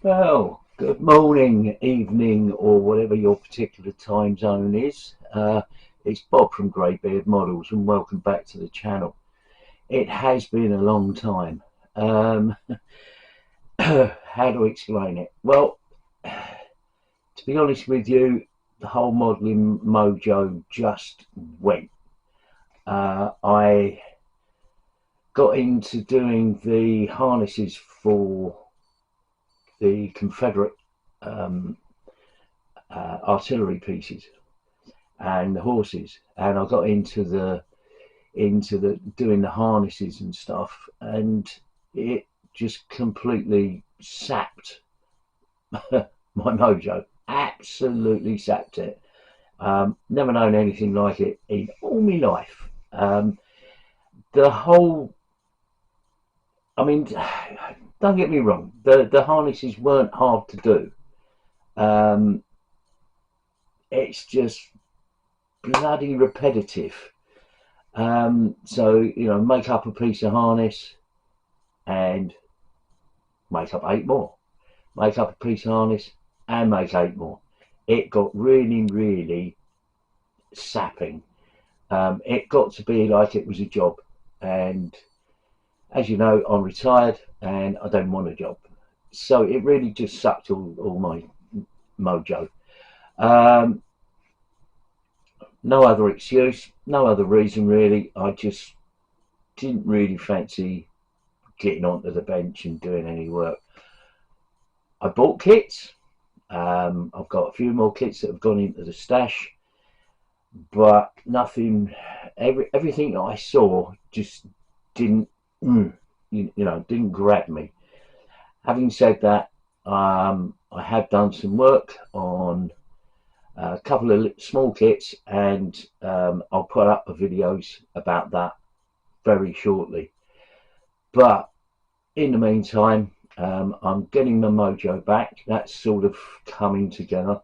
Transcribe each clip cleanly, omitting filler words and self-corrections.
Well, good morning, evening, or whatever your particular time zone is. It's Bob from Greybeard Models, and welcome back to the channel. It has been a long time. Um, how to explain it? Well, to be honest with you, the whole modelling mojo just went. I got into doing the harnesses for the Confederate um, artillery pieces and the horses, and I got into the doing the harnesses and stuff, and it just completely sapped my mojo. Absolutely sapped it. Never known anything like it in all my life. The whole, I mean, don't get me wrong, the harnesses weren't hard to do. Um, it's just bloody repetitive. So, make up a piece of harness and make up 8 more. Make up a piece of harness and make 8 more. It got really, really sapping. It got to be like it was a job. And as you know, I'm retired and I don't want a job. So it really just sucked all my mojo. Um, no other excuse, no other reason really. I just didn't really fancy getting onto the bench and doing any work. I bought kits. I've got a few more kits that have gone into the stash, but nothing. Everything that I saw just didn't, didn't grab me. Having said that, I have done some work on a couple of small kits, and I'll put up the videos about that very shortly. But in the meantime, I'm getting my mojo back. That's sort of coming together,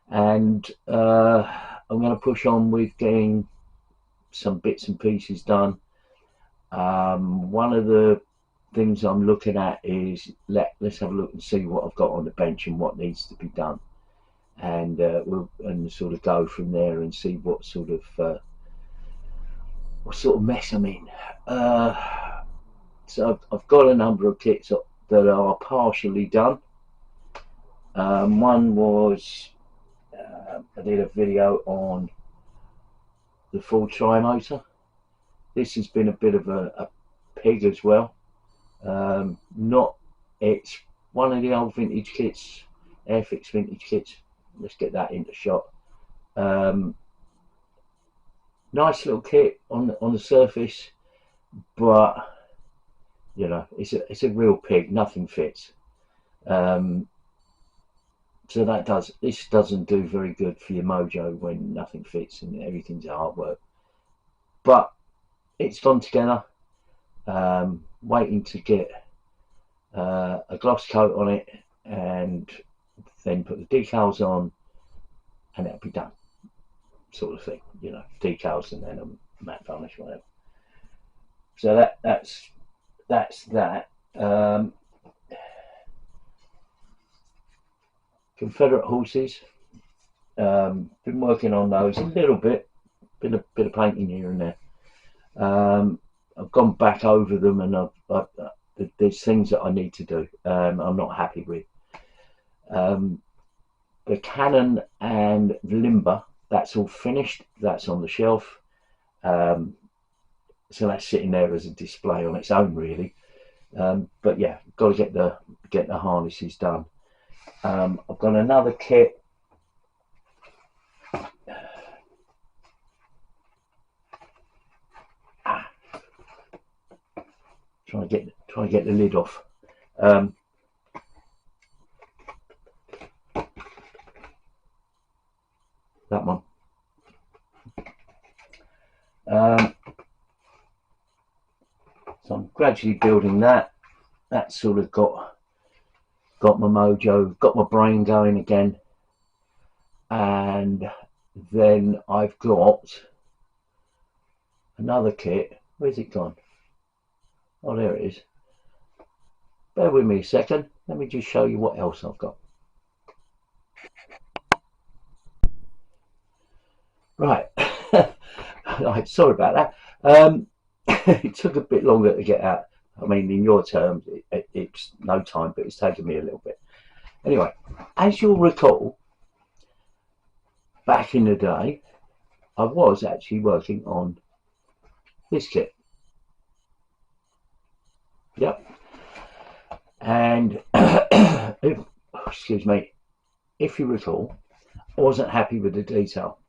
and I'm going to push on with getting some bits and pieces done. One of the things I'm looking at is let's have a look and see what I've got on the bench and what needs to be done, and we'll sort of go from there and see what sort of mess I'm in. So I've got a number of kits that are partially done. One was I did a video on the full tri-motor. This has been a bit of a pig as well. Not It's one of the old vintage kits, Airfix vintage kits. Let's get that into shot. Nice little kit on the surface, but it's a real pig. Nothing fits. So this doesn't do very good for your mojo when nothing fits and everything's artwork. But it's gone together. Waiting to get a gloss coat on it and then put the decals on, and it'll be done, sort of thing. Decals and then a matte varnish, whatever. So that's that. Confederate horses. Been working on those a little bit. Been a bit of painting here and there. I've gone back over them, and there's things that I need to do. I'm not happy with. The cannon and the limber, that's all finished. That's on the shelf. So that's sitting there as a display on its own, really. But yeah, got to get the harnesses done. I've got another kit. Try and get the lid off. That one. So I'm gradually building that. That sort of got my mojo, got my brain going again. And then I've got another kit. Where's it gone? Oh, there it is. bear with me a second. Let me just show you what else I've got. Right. Right, sorry about that. It took a bit longer to get out. I mean, in your terms, it's no time, but it's taken me a little bit. Anyway, as you'll recall, back in the day, I was actually working on this kit. Yep. And excuse me, if you recall, I wasn't happy with the detail.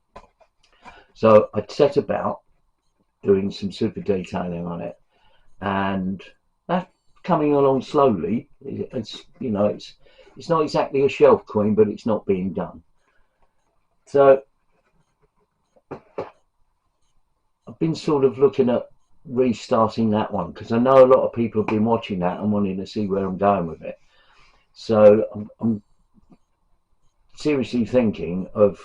So I set about doing some super detailing on it, and that's coming along slowly. It's, you know, it's not exactly a shelf queen, but it's not being done. So I've been sort of looking at restarting that one, because I know a lot of people have been watching that and wanting to see where I'm going with it. So I'm seriously thinking of,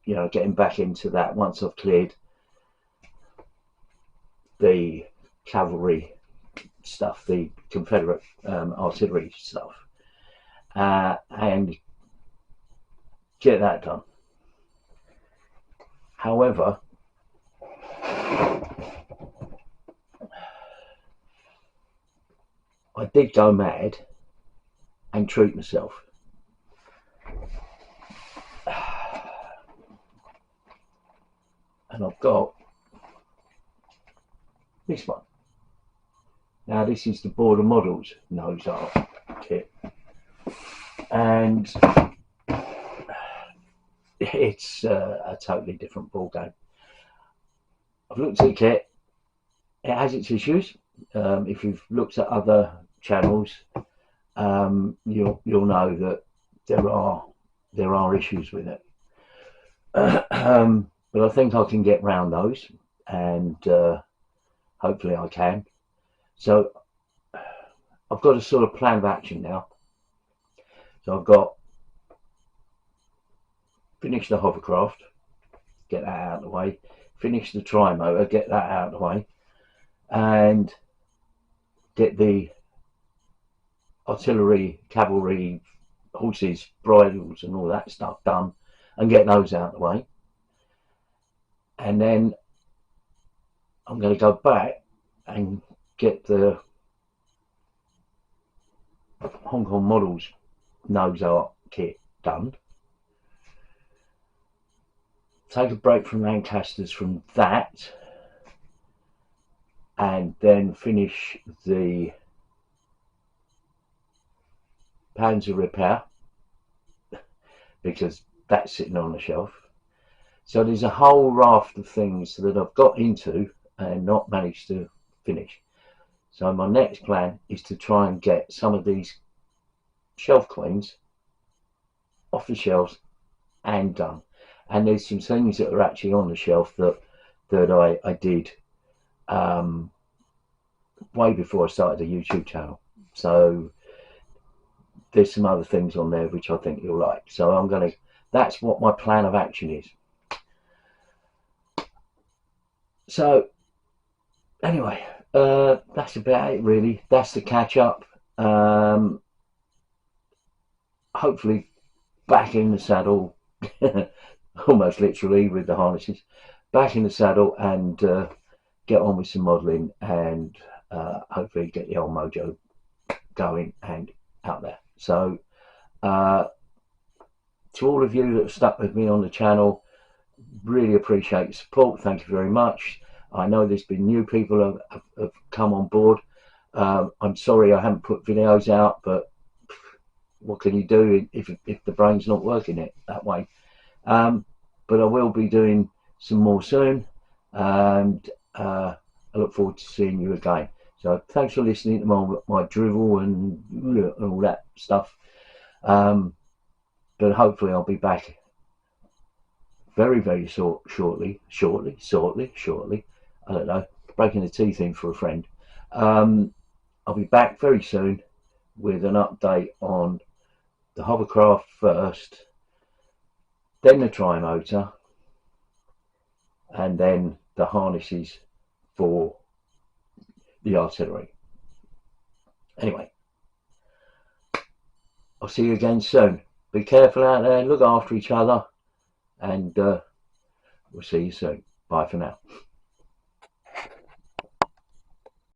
you know, getting back into that once I've cleared the cavalry stuff, the Confederate artillery stuff, and get that done. However, I did go mad and treat myself. And I've got this one. Now this is the Border Models nose art kit, and it's a totally different ball game. I've looked at the kit. It has its issues. If you've looked at other channels, you'll know that there are issues with it. But I think I can get round those, and hopefully I can. So I've got a sort of plan of action now. So I've got finish the hovercraft, get that out of the way, finish the tri-motor, get that out of the way, and get the artillery, cavalry, horses, bridles and all that stuff done, and get those out of the way. And then I'm going to go back and get the Hong Kong Models nose art kit done. Take a break from Lancasters from that, and then finish the Panzer Repair, because that's sitting on the shelf. So there's a whole raft of things that I've got into and not managed to finish. So my next plan is to try and get some of these shelf queens off the shelves and done. And there's some things that are actually on the shelf that I did way before I started a YouTube channel. So there's some other things on there which I think you'll like. So that's what my plan of action is. So anyway, that's about it really. That's the catch up. Hopefully back in the saddle, almost literally with the harnesses, back in the saddle, and get on with some modelling, and hopefully get the old Mojo going and out there. So to all of you that have stuck with me on the channel, really appreciate your support. Thank you very much. I know there's been new people have come on board. I'm sorry I haven't put videos out, but what can you do if the brain's not working it that way? But I will be doing some more soon, and I look forward to seeing you again. So thanks for listening to my drivel and all that stuff. But hopefully I'll be back very, very shortly. I don't know, breaking the teeth in for a friend. I'll be back very soon with an update on the hovercraft first, then the tri-motor, and then the harnesses for the artillery. Anyway, I'll see you again soon. Be careful out there, look after each other, and we'll see you soon. Bye for now.